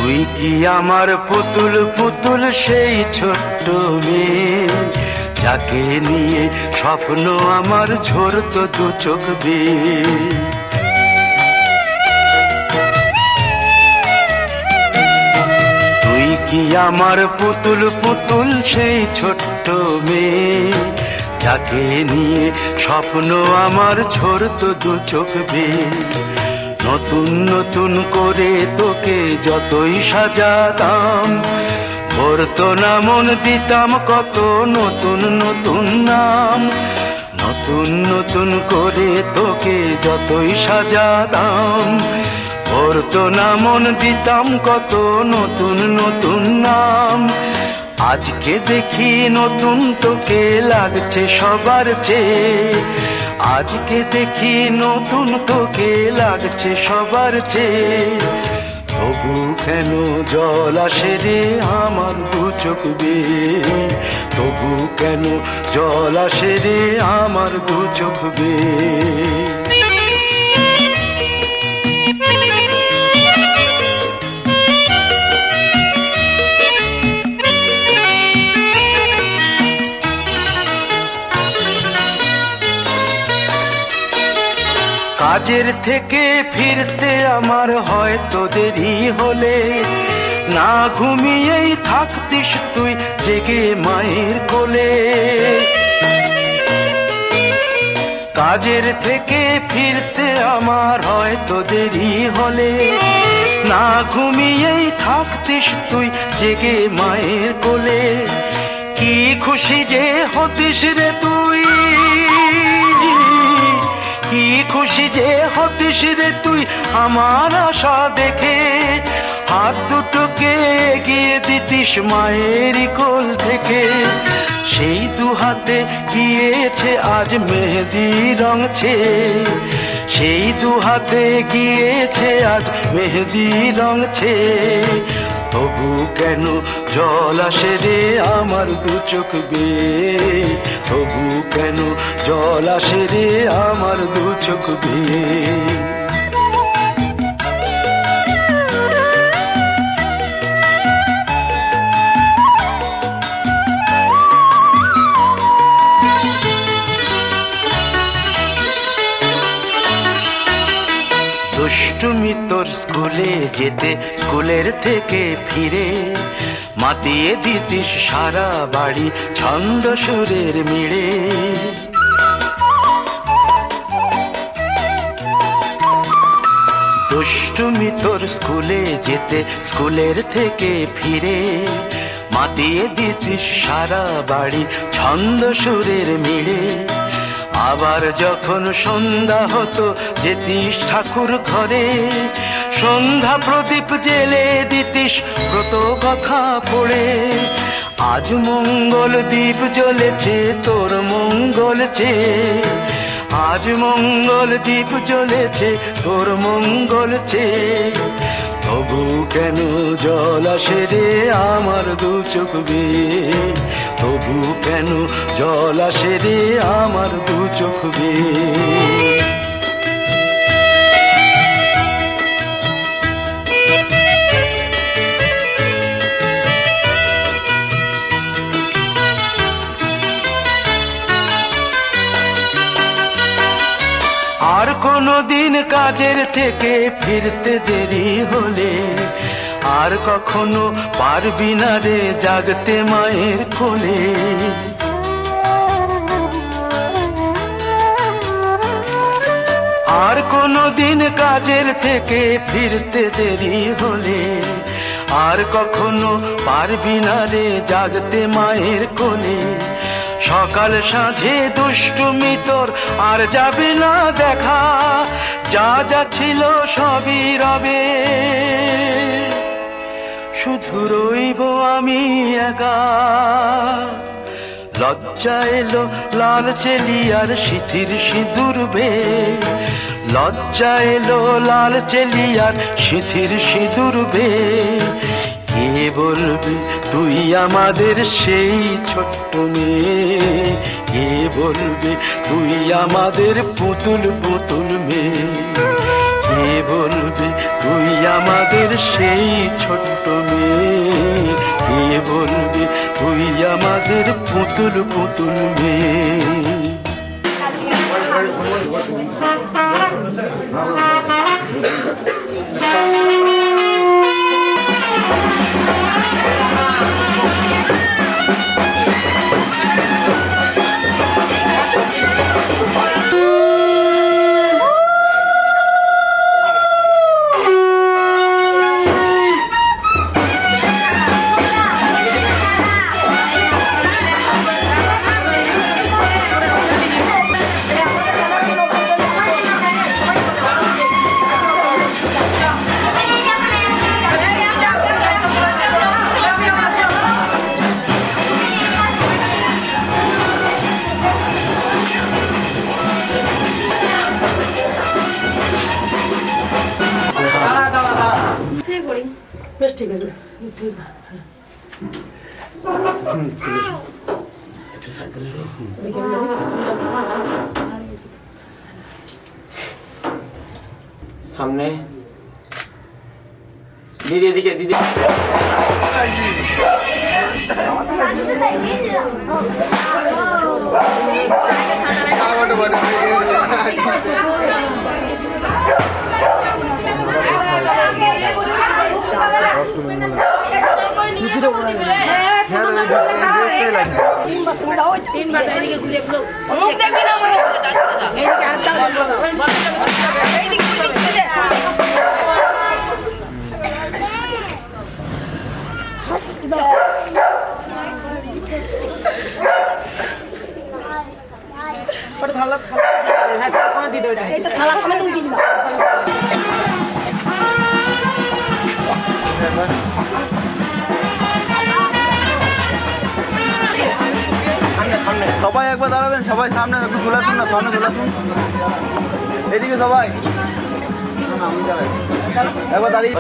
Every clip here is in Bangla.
তুই কি আমার পুতুল পুতুল সেই ছোট্ট মেয়ে, যাকে নিয়ে স্বপ্ন আমার ঝরতো দু চোখ বেয়ে। তুই কি আমার পুতুল পুতুল সেই ছোট্ট মেয়ে, যাকে নিয়ে স্বপ্ন আমার ঝরতো দু চোখ বেয়ে। নতুন নতুন করে তোকে যতই সাজাতাম, ভরতো না মন, দিতাম কত নতুন নতুন নাম। নতুন নতুন করে তোকে যতই সাজাতাম, ভরতো না মন, দিতাম কত নতুন নতুন নাম। আজকে দেখি নতুন তোকে লাগছে সবার চেয়ে, আজকে দেখি নতুন তোকে লাগছে সবার চেয়ে। তবু কেন জল আসে রে আমার দু চোখ বেয়ে, তবু কেন জল আসে রে আমার দু চোখ বেয়ে। কাজের থেকে ফিরতে আমার হয়তো দেরি হলে, না ঘুমিয়েই থাকতিস তুই জেগে মায়ের কোলে। কাজের থেকে ফিরতে আমার হয়তো দেরি হলে, না ঘুমিয়েই থাকতিস তুই জেগে মায়ের কোলে। কি খুশি যে হতিস রে তুই, কি খুশি যে হতিস রে তুই আমার আশা দেখে। হাত দুটোকে এগিয়ে দিতিস মায়ের কোল থেকে, সেই দু হাতে গিয়েছে আজ মেহেদি রং ছেয়ে। সেই দু হাতে গিয়েছে আজ মেহেদি রং ছেয়ে। তবু কেন জল আসে রে আমার দু চোখ বেয়ে, তবু কেন জল আসে রে আমার দু চোখ বেয়ে। দুষ্টুমি তোর স্কুলে যেতে, স্কুলের থেকে ফিরে মাতিয়ে দিতিস সারা বাড়ি ছন্দ সুরের মিড়ে। দুষ্টুমি তোর স্কুলে যেতে, স্কুলের থেকে ফিরে মাতিয়ে দিতিস সারা বাড়ি ছন্দ সুরের মিড়ে। আবার যখন সন্ধ্যা হতো যেতিস ঠাকুর ঘরে, সন্ধ্যা প্রদীপ জেলে দিতিস ব্রত কথা পড়ে। আজ মঙ্গল দ্বীপ জ্বলেছে তোর মঙ্গল চেয়ে, আজ মঙ্গল দ্বীপ জ্বলেছে তোর মঙ্গল চেয়ে। তবু কেন জল আসে রে আমার দু চোখ বেয়ে, তবু কেন জল আসে রে আমার দু চোখ বেয়ে। আর কোনো দিন কাজের থেকে ফিরতে দেরি হলে, আর কখনো পারবি না রে জাগতে মায়ের কোলে। আর কোনো দিন কাজের থেকে ফিরতে দেরি হলে, আর কখনো পারবি না রে জাগতে মায়ের কোলে। সকাল সাঁঝে দুষ্টুমি তোর আর যাবে না দেখা, যা যা ছিল সবই রবে, শুধু রইব আমি একা। লজ্জা এলো লাল চেলিয়ার সিথির সিঁদুর বেয়ে, লজ্জা এলো লাল চেলিয়ার সিথির সিঁদুর বেয়ে। কে বলবে তুই আমাদের সেই ছোট্ট মেয়ে, কে বলবে তুই আমাদের পুতুল পুতুল মেয়ে, কে বলবে তুই আমাদের সেই ছোট্ট মেয়ে, কে বলবে তুই আমাদের পুতুল পুতুল মেয়ে। বেশ ঠিক আছে। সামনে দিদি, এদিকে দিদি। সবাই একবার দাঁড়াবেন, সবাই সামনে একটু চলে আসুন না, সামনে চলে আসুন, এদিকে সবাই আমি দাঁড়াই একবার দাঁড়িয়ে।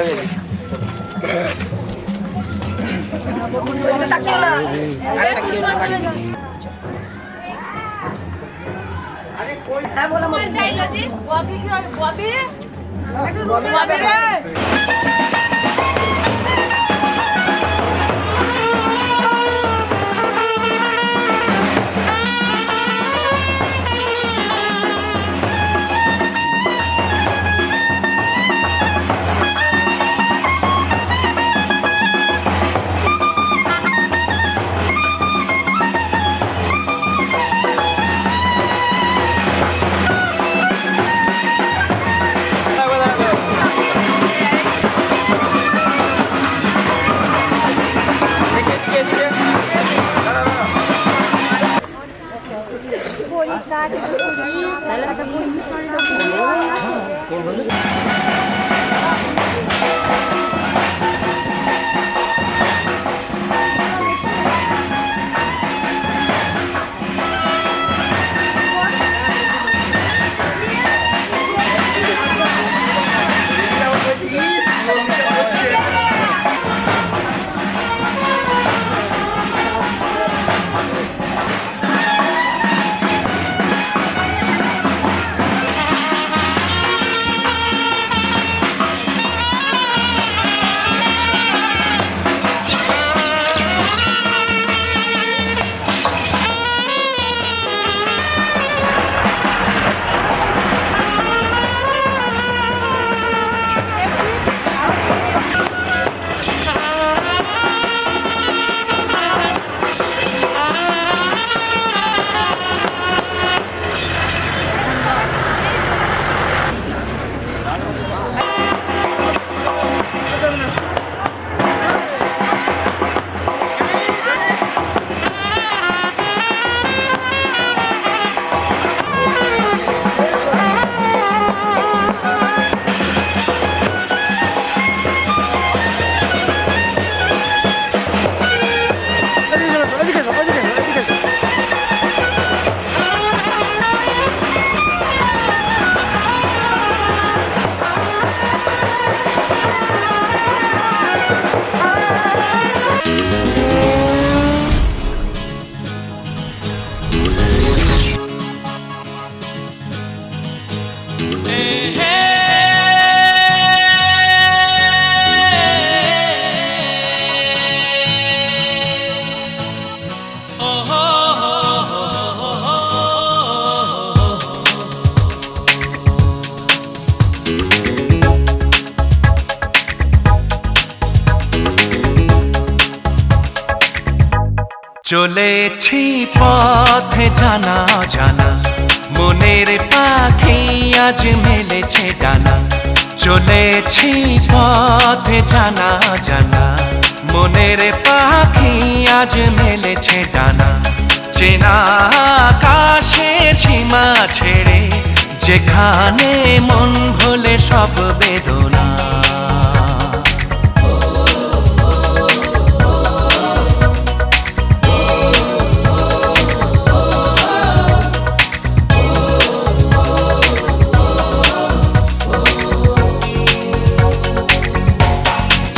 চলেছি পথে জানা জানা, মনের পাখি আজ মেলেছে ডানা। চলেছি পথে জানা জানা, মনের পাখি আজ মেলেছে ডানা। চেনা আকাশের সীমা ছেড়ে, যেখানে মন ভোলে সব বেদনা।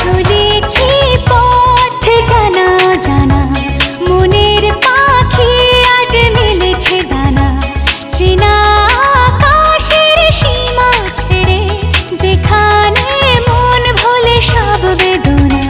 চলেছি পথে জানা জানা, মনের পাখি আজ মেলেছে ডানা। চেনা আকাশের সীমা ছেড়ে, যেখানে মন ভোলে সব বেদনা।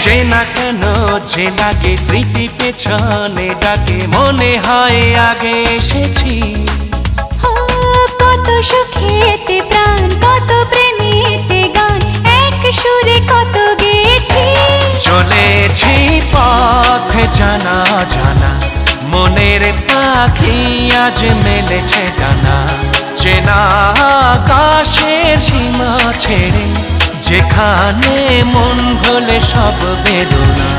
চেনা কেন যে লাগে, স্মৃতি পেছনে ডাকে, মনে হয় আগে এসেছি। কত সুখেতে প্রাণ, কত প্রেমেতে গান, এক সুরে কত গেয়েছি। চলেছি পথে জানা জানা, মনের পাখি আজ মেলেছে ডানা। চেনা আকাশের সীমা ছেড়ে, যেখানে মন ভোলে সব বেদনা।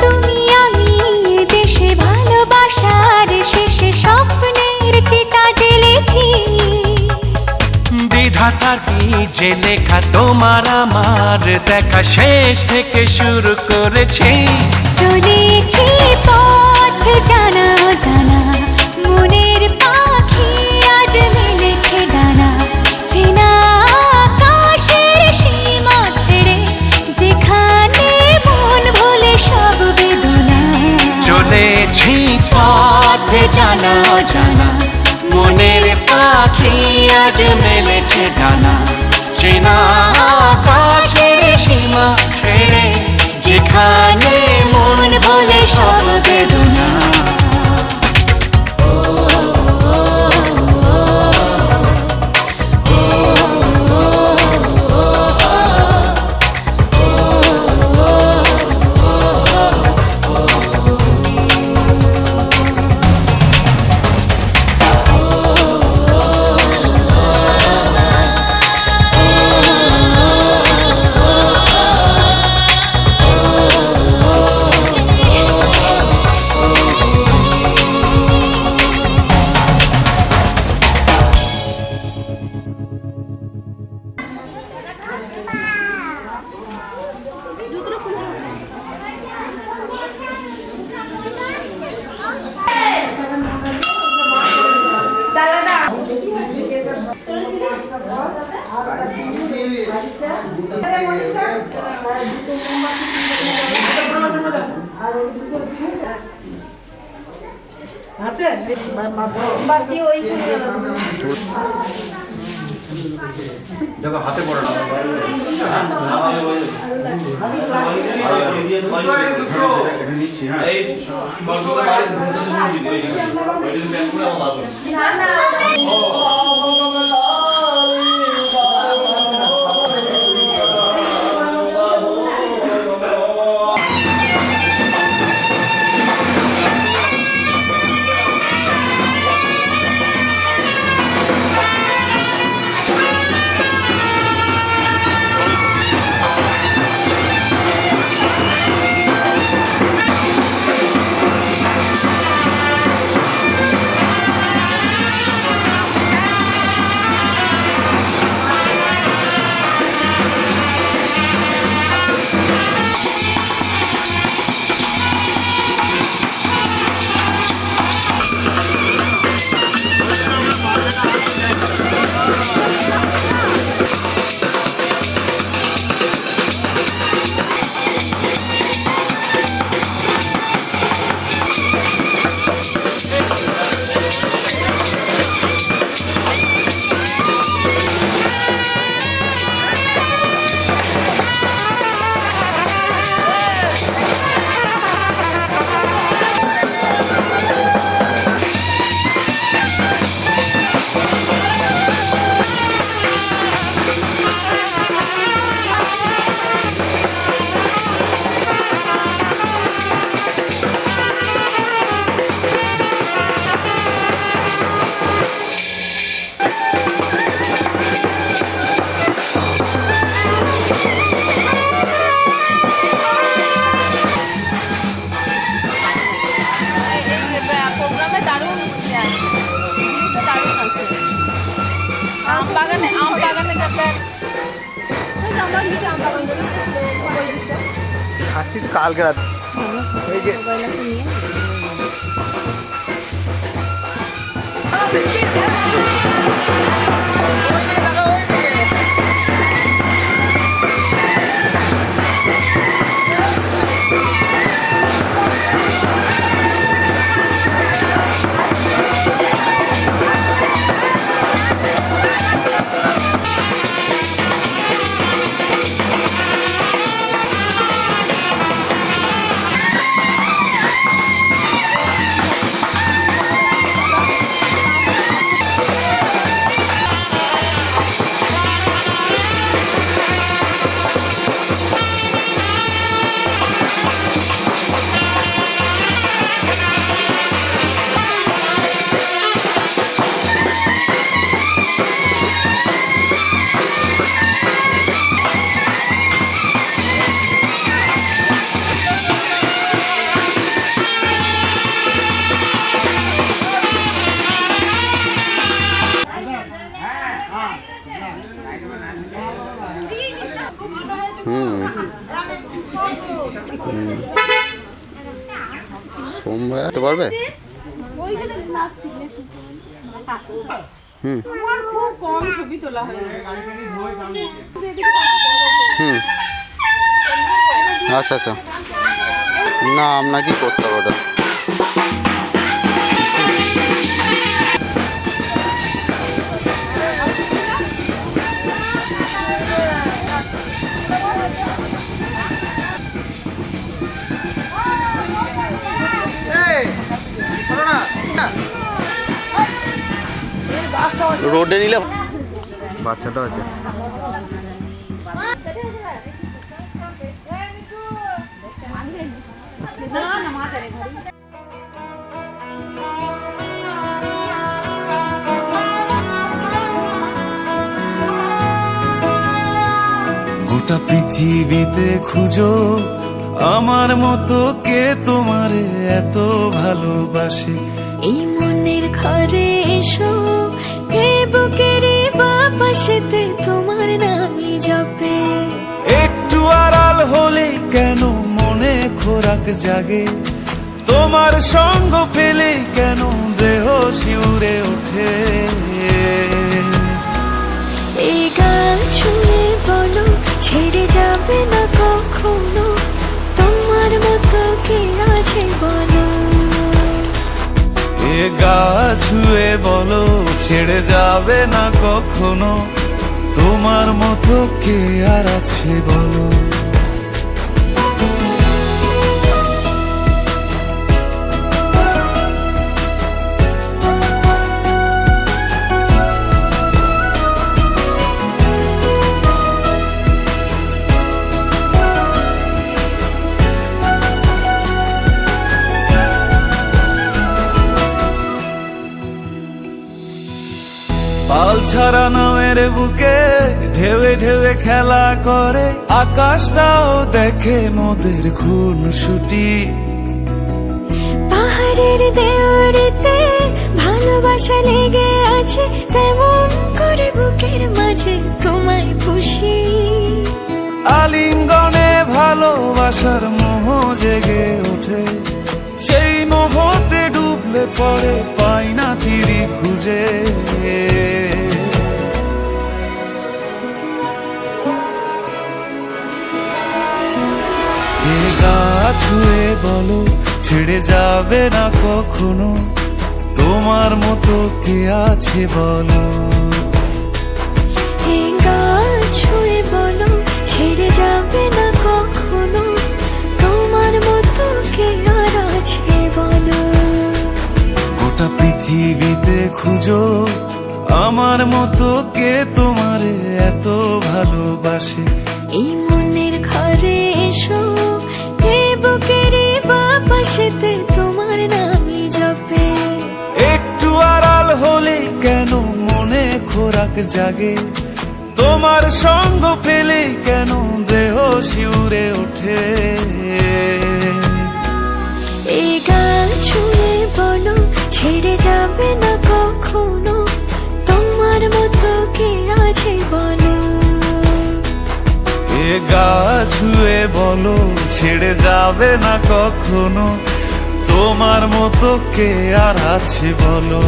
তুমি আমি দেশে ভালোবাসার শেষে স্বপ্নের চিতা জ্বেলেছি। বিধাতার যে লেখা, তোমার আমার দেখা, শেষ থেকে শুরু করেছি। চলেছি পথ জানা জানা, মনের পাখি আজ মেলেছে ডানা। চেনা আকাশের সীমা ছেড়ে, যেখানে মন ভোলে সব বেদনা। চলেছি পথে জানা জানা, মনের পাখি আজ মেলেছে ডানা। চেনা আকাশের সীমা ছেড়ে, যেখানে মন ভোলে সব বেদনা। আছে বাকি ওই দেখো হাতে পড়ে না প্রোগ্রামে দারুণ আম বাগানে যাবে আসছি তো কালকে রাত এই যে সোমবার আসতে পারবে? আমার খুব কম ছবি তোলা হয়েছে। আচ্ছা আচ্ছা, না আপনাকে করতে হবে ওটা। রোডে নিলে বাচ্চাটা আছে। গোটা পৃথিবীতে খুঁজো আমার মতো কে তোমারে এত ভালোবাসে। এই মনের ঘরে এসো, এ বুকের বাপাশেতে তোমার নামই জপে। একটু আড়াল হলেই কেন মনে খোরাক জাগে, তোমার সঙ্গ পেলেই কেন দেহ শিউরে ওঠে। এই গান শুনে বলো ছেড়ে যাবে না কখনো, তোমার মতো কে আছে বলো। এ গা ছুঁয়ে বলো ছেড়ে যাবে না কখনো, তোমার মতো কে আর আছে বলো। পাল ছাড়া নামের বুকে ঢেউে ঢেউে খেলা করে, আকাশটাও দেখে মোদের খুনসুটি। পাহাড়ের দেওয়ারিতে ভালোবাসা লেগে আছে, তেমন করে বুকের মাঝে তোমায় পুষি। আলিঙ্গনে ভালোবাসার মোহ জেগে ওঠে, সেই মোহতে ডুবলে পরে পাই না তীরি খুঁজে। এ গা ছুঁয়ে বলো ছেড়ে যাবে না কখনো, তোমার মতো কে আছে বলো। এ গা ছুঁয়ে বলো ছেড়ে যাবে না কখনো, তোমার মতো কে আর আছে বলো। গোটা পৃথিবীতে খুঁজো আমার মতো কে তোমারে এত ভালোবাসে। এই মনের ঘরে এসো, এ বুকের বাপাশেতে তোমার নামই জপে। একটু আড়াল হলে কেন মনে খোরাক জাগে, তোমার সঙ্গ পেলে কেন দেহ শিউরে ওঠে। এই গান ছুঁয়ে বলো ছেড়ে যাবে না কখনো, তোমার মতো কে আছে বলো। এ গা ছুঁয়ে বলো ছেড়ে যাবে না কখনো, তোমার মতো কে আর আছে বলো।